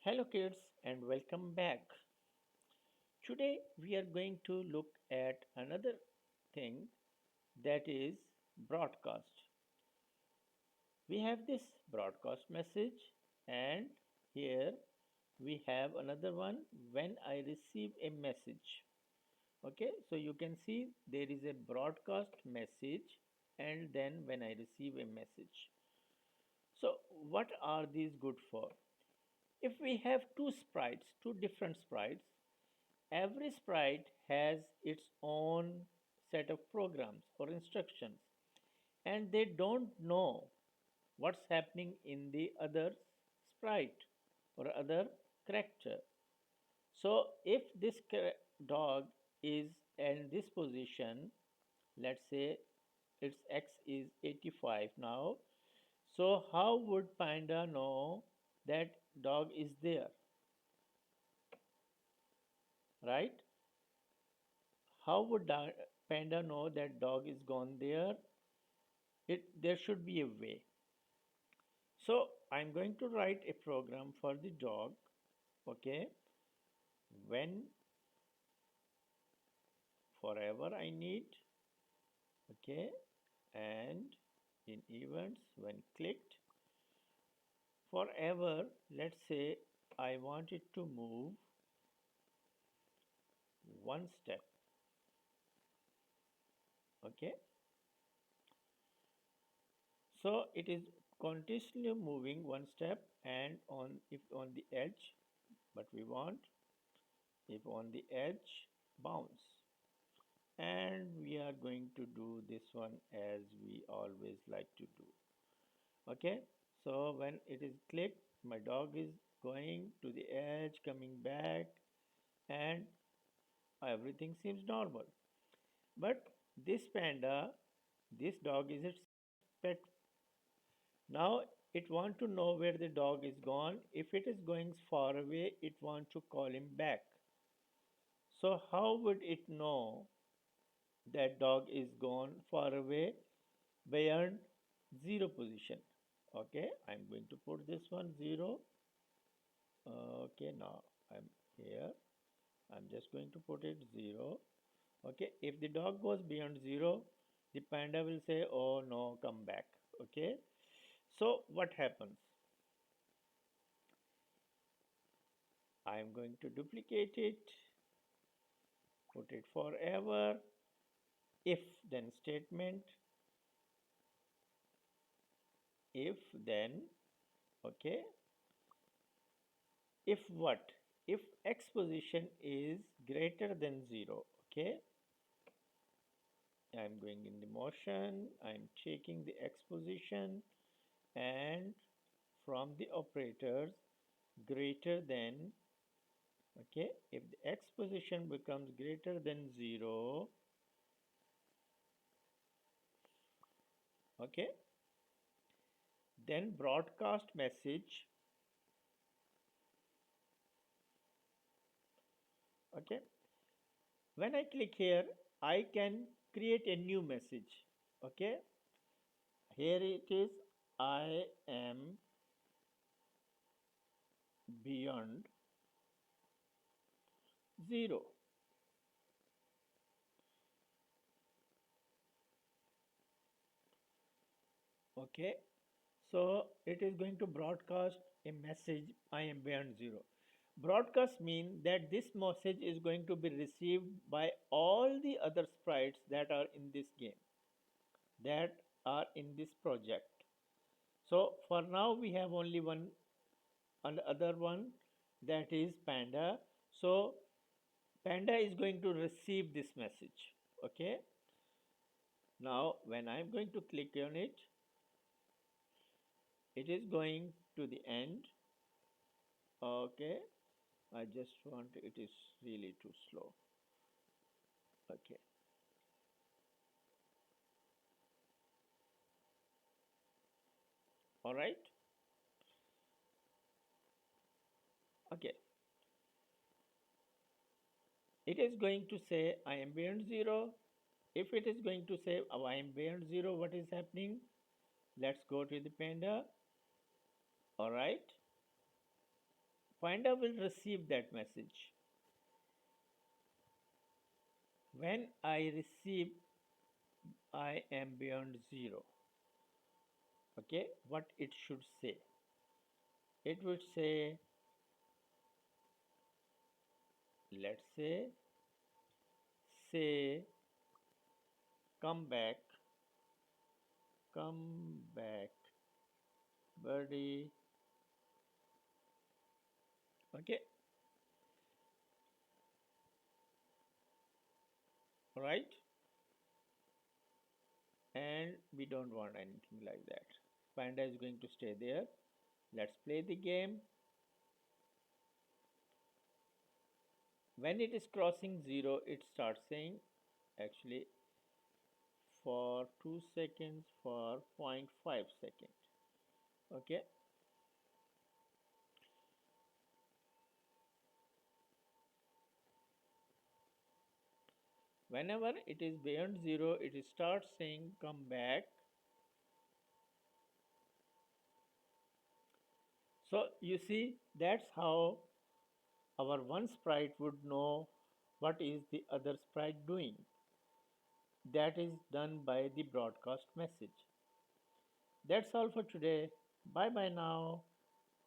Hello, kids, and welcome back. Today, we are going to look at another thing that is broadcast. We have this broadcast message, and here we have another one when I receive a message. Okay, so you can see there is a broadcast message, and then when I receive a message. So, what are these good for? If we have two different sprites, every sprite has its own set of programs or instructions, and they don't know what's happening in the other sprite or other character. So, if this dog is in this position, let's say its x is 85 now, so how would Panda know that dog is there, right? How would Panda know that dog is gone there? There should be a way. So I'm going to write a program for the dog. Okay, when forever I need. Okay, and in events when clicked forever. Let's say I want it to move one step. Okay, so it is continuously moving one step, and on if on the edge, but we want if on the edge bounce, and we are going to do this one as we always like to do. Okay, so when it is clicked, my dog is going to the edge, coming back, and everything seems normal. But this dog is its pet. Now it want to know where the dog is gone. If it is going far away, it want to call him back. So how would it know that dog is gone far away beyond zero position? Okay, I'm going to put this one 0. Okay, now I'm here. I'm just going to put it 0. Okay, if the dog goes beyond 0, the panda will say, oh no, come back. Okay, so what happens? I'm going to duplicate it, put it forever, if then statement, if then. Okay, if what? If x position is greater than 0. Okay, I'm going in the motion, I'm checking the x position, and from the operators greater than. Okay, if the x position becomes greater than 0. Okay, then broadcast message. Okay, when I click here, I can create a new message. Okay, here it is. I am beyond 0. Okay, so it is going to broadcast a message, I am beyond 0. Broadcast means that this message is going to be received by all the other sprites that are in this game, that are in this project. So for now we have only one and other one, that is Panda. So Panda is going to receive this message. Okay, now when I'm going to click on it, it is going to the end. Okay, I just want, it is really too slow. Okay, all right. Okay, it is going to say I am beyond 0. If it is going to say, oh, I am beyond 0, what is happening? Let's go to the Panda. All right, Finder will receive that message. When I receive I am beyond zero, okay, what it should say? It would say, let's say, come back, come back, buddy. Okay, right? And we don't want anything like that. Panda is going to stay there. Let's play the game. When it is crossing zero, it starts saying, actually, for 2 seconds, for zero point 0.5 seconds. Okay, whenever it is beyond zero, it starts saying come back. So you see, that's how our one sprite would know what is the other sprite doing. That is done by the broadcast message. That's all for today. Bye bye now.